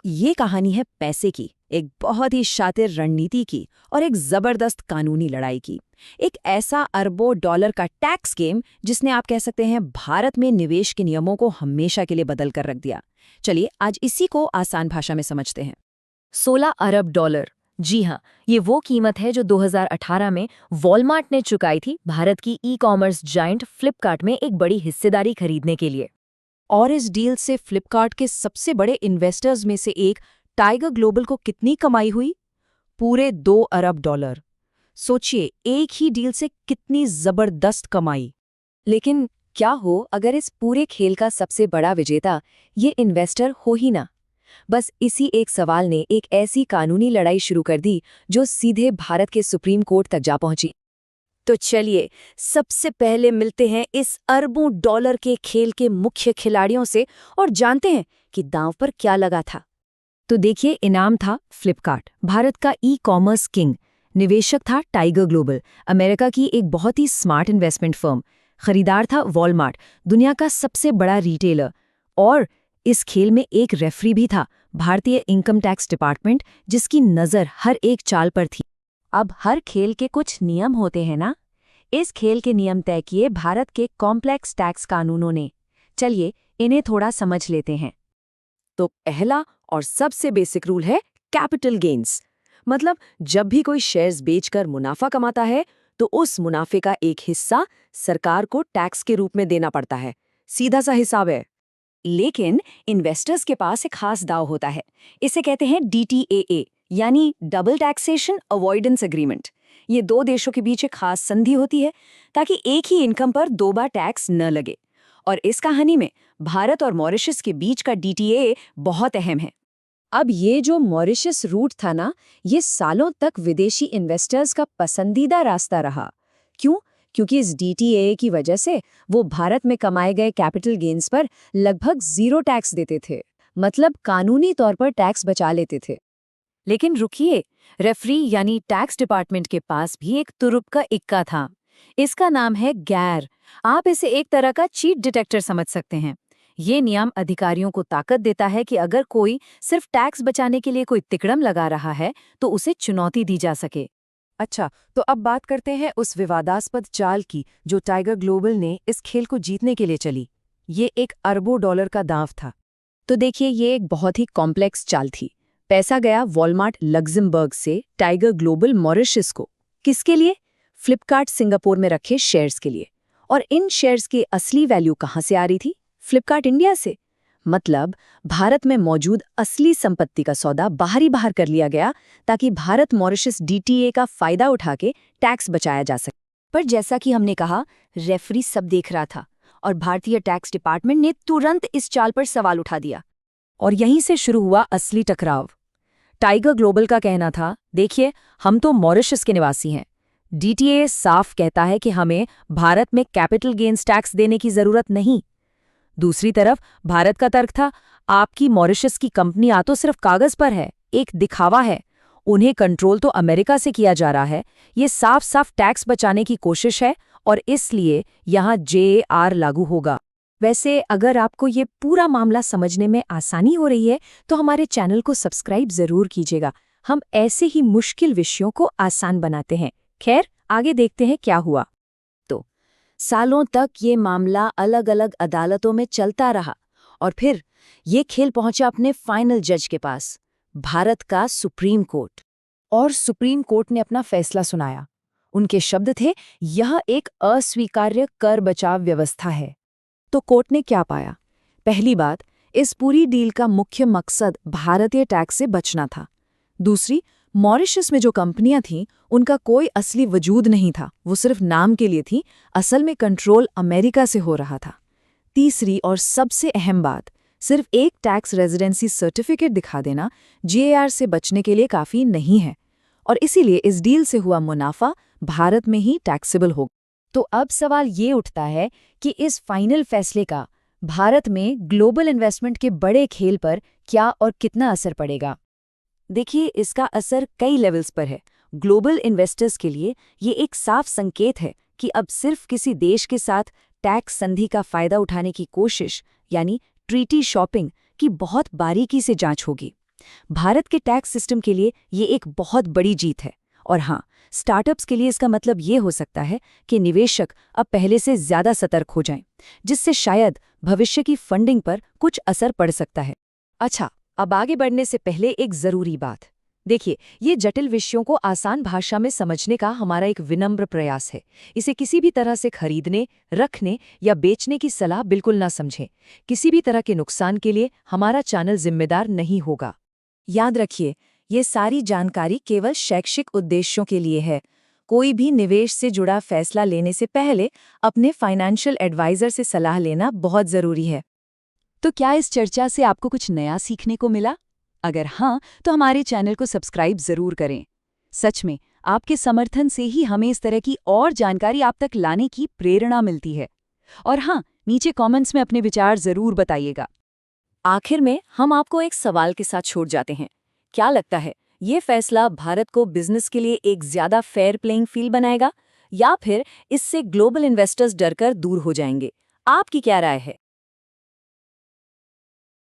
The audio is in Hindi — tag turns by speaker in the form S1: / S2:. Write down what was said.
S1: ये कहानी है पैसे की, एक बहुत ही शातिर रणनीति की और एक जबरदस्त कानूनी लड़ाई की। एक ऐसा अरबों डॉलर का टैक्स गेम जिसने आप कह सकते हैं भारत में निवेश के नियमों को हमेशा के लिए बदल कर रख दिया। चलिए आज इसी को आसान भाषा में समझते हैं।
S2: 16 अरब डॉलर, जी हाँ, ये वो कीमत है जो 2018 में वॉलमार्ट ने चुकाई थी भारत की ई-कॉमर्स जायंट फ्लिपकार्ट में एक बड़ी हिस्सेदारी खरीदने के लिए।
S1: और इस डील से फ्लिपकार्ट के सबसे बड़े इन्वेस्टर्स में से एक टाइगर ग्लोबल को कितनी कमाई हुई? पूरे 2 अरब डॉलर। सोचिए, एक ही डील से कितनी जबरदस्त कमाई।
S2: लेकिन क्या हो अगर इस पूरे खेल का सबसे बड़ा विजेता ये इन्वेस्टर हो ही ना? बस इसी एक सवाल ने एक ऐसी कानूनी लड़ाई शुरू कर दी जो सीधे भारत के सुप्रीम कोर्ट तक जा पहुंची।
S1: तो चलिए सबसे पहले मिलते हैं इस अरबों डॉलर के खेल के मुख्य खिलाड़ियों से और जानते हैं कि दांव पर क्या लगा था।
S2: तो देखिए, इनाम था फ्लिपकार्ट, भारत का ई-कॉमर्स किंग। निवेशक था टाइगर ग्लोबल, अमेरिका की एक बहुत ही स्मार्ट इन्वेस्टमेंट फर्म। खरीदार था वॉलमार्ट, दुनिया का सबसे बड़ा रिटेलर। और इस खेल में एक रेफरी भी था, भारतीय इनकम टैक्स डिपार्टमेंट, जिसकी नज़र हर एक चाल पर थी।
S1: अब हर खेल के कुछ नियम होते हैं ना। इस खेल के नियम तय किए भारत के कॉम्प्लेक्स टैक्स कानूनों ने। चलिए इन्हें थोड़ा समझ लेते हैं। तो पहला और सबसे बेसिक रूल है कैपिटल गेन्स। मतलब जब भी कोई शेयर्स बेचकर मुनाफा कमाता है तो उस मुनाफे का एक हिस्सा सरकार को टैक्स के रूप में देना पड़ता है। सीधा सा हिसाब है। लेकिन इन्वेस्टर्स के पास एक खास दाव होता है। इसे कहते हैं DTAA, यानी डबल टैक्सेशन अवॉइडेंस एग्रीमेंट। ये दो देशों के बीच एक खास संधि होती है ताकि एक ही इनकम पर 2 बार टैक्स न लगे। और इस कहानी में भारत और मॉरिशस के बीच का DTAA बहुत अहम है। अब ये जो मॉरिशस रूट था ना, ये सालों तक विदेशी इन्वेस्टर्स का पसंदीदा रास्ता रहा। क्यों? क्योंकि इस DTAA की वजह से वो भारत में कमाए गए कैपिटल गेन्स पर लगभग 0 टैक्स देते थे। मतलब कानूनी तौर पर टैक्स बचा लेते थे। लेकिन रुकिए, रेफरी यानी टैक्स डिपार्टमेंट के पास भी एक तुरुप का इक्का था। इसका नाम है गैर। आप इसे एक तरह का चीट डिटेक्टर समझ सकते हैं। ये नियम अधिकारियों को ताकत देता है कि अगर कोई सिर्फ टैक्स बचाने के लिए कोई तिकड़म लगा रहा है तो उसे चुनौती दी जा सके। अच्छा, तो अब बात करते हैं उस विवादास्पद चाल की जो टाइगर ग्लोबल ने इस खेल को जीतने के लिए चली। ये एक अरबों डॉलर का दांव था। तो देखिए, ये एक बहुत ही कॉम्प्लेक्स चाल थी। पैसा गया वॉलमार्ट लग्जमबर्ग से टाइगर ग्लोबल मॉरिशस को। किसके लिए? फ्लिपकार्ट सिंगापुर में रखे शेयर्स के लिए। और इन शेयर्स की असली वैल्यू कहाँ से आ रही थी? फ्लिपकार्ट इंडिया से। मतलब भारत में मौजूद असली संपत्ति का सौदा बाहर कर लिया गया ताकि भारत मॉरिशस DTA का फायदा उठा के टैक्स बचाया जा सके। पर जैसा कि हमने कहा, रेफरी सब देख रहा था और भारतीय टैक्स डिपार्टमेंट ने तुरंत इस चाल पर सवाल उठा दिया। और यहीं से शुरू हुआ असली टकराव। टाइगर ग्लोबल का कहना था, देखिए, हम तो मॉरिशस के निवासी हैं। DTA साफ कहता है कि हमें भारत में कैपिटल गेन्स टैक्स देने की जरूरत नहीं। दूसरी तरफ भारत का तर्क था, आपकी मॉरिशस की कंपनी तो सिर्फ कागज पर है, एक दिखावा है। उन्हें कंट्रोल तो अमेरिका से किया जा रहा है। ये साफ साफ टैक्स बचाने की कोशिश है और इसलिए यहाँ JAR लागू होगा। वैसे अगर आपको ये पूरा मामला समझने में आसानी हो रही है तो हमारे चैनल को सब्सक्राइब जरूर कीजिएगा। हम ऐसे ही मुश्किल विषयों को आसान बनाते हैं। खैर, आगे देखते हैं क्या हुआ। तो सालों तक ये मामला अलग अलग अदालतों में चलता रहा और फिर ये खेल पहुंचा अपने फाइनल जज के पास, भारत का सुप्रीम कोर्ट। और सुप्रीम कोर्ट ने अपना फैसला सुनाया। उनके शब्द थे, यह एक अस्वीकार्य कर बचाव व्यवस्था है। तो कोर्ट ने क्या पाया? पहली बात, इस पूरी डील का मुख्य मकसद भारतीय टैक्स से बचना था। दूसरी, मॉरिशस में जो कंपनियां थीं उनका कोई असली वजूद नहीं था, वो सिर्फ नाम के लिए थी। असल में कंट्रोल अमेरिका से हो रहा था। तीसरी और सबसे अहम बात, सिर्फ एक टैक्स रेजिडेंसी सर्टिफिकेट दिखा देना JAR से बचने के लिए काफ़ी नहीं है। और इसीलिए इस डील से हुआ मुनाफा भारत में ही टैक्सेबल होगा। तो अब सवाल ये उठता है कि इस फाइनल फैसले का भारत में ग्लोबल इन्वेस्टमेंट के बड़े खेल पर क्या और कितना असर पड़ेगा? देखिए, इसका असर कई लेवल्स पर है। ग्लोबल इन्वेस्टर्स के लिए ये एक साफ संकेत है कि अब सिर्फ किसी देश के साथ टैक्स संधि का फायदा उठाने की कोशिश, यानी ट्रीटी शॉपिंग, की बहुत बारीकी से जांच होगी।
S2: भारत के टैक्स सिस्टम के लिए ये एक बहुत बड़ी जीत है। और हाँ, स्टार्टअप्स के लिए इसका मतलब ये हो सकता है कि निवेशक अब पहले से ज़्यादा सतर्क हो जाएं, जिससे शायद भविष्य की फंडिंग पर कुछ असर पड़ सकता है। अच्छा, अब आगे बढ़ने से पहले एक ज़रूरी बात। देखिए, ये जटिल विषयों को आसान भाषा में समझने का हमारा एक विनम्र प्रयास है। इसे किसी भी तरह से खरीदने, रखने या बेचने की सलाह बिल्कुल ना समझें। किसी भी तरह के नुकसान के लिए हमारा चैनल जिम्मेदार नहीं होगा। याद रखिए, ये सारी जानकारी केवल शैक्षिक उद्देश्यों के लिए है। कोई भी निवेश से जुड़ा फैसला लेने से पहले अपने फाइनेंशियल एडवाइजर से सलाह लेना बहुत ज़रूरी है।
S1: तो क्या इस चर्चा से आपको कुछ नया सीखने को मिला? अगर हाँ, तो हमारे चैनल को सब्सक्राइब जरूर करें। सच में, आपके समर्थन से ही हमें इस तरह की और जानकारी आप तक लाने की प्रेरणा मिलती है। और हाँ, नीचे कमेंट्स में अपने विचार जरूर बताइएगा।
S2: आखिर में हम आपको एक सवाल के साथ छोड़ जाते हैं। क्या लगता है, ये फैसला भारत को बिजनेस के लिए एक ज्यादा फेयर प्लेइंग फील्ड बनाएगा, या फिर इससे ग्लोबल इन्वेस्टर्स डरकर दूर हो जाएंगे? आपकी क्या राय है?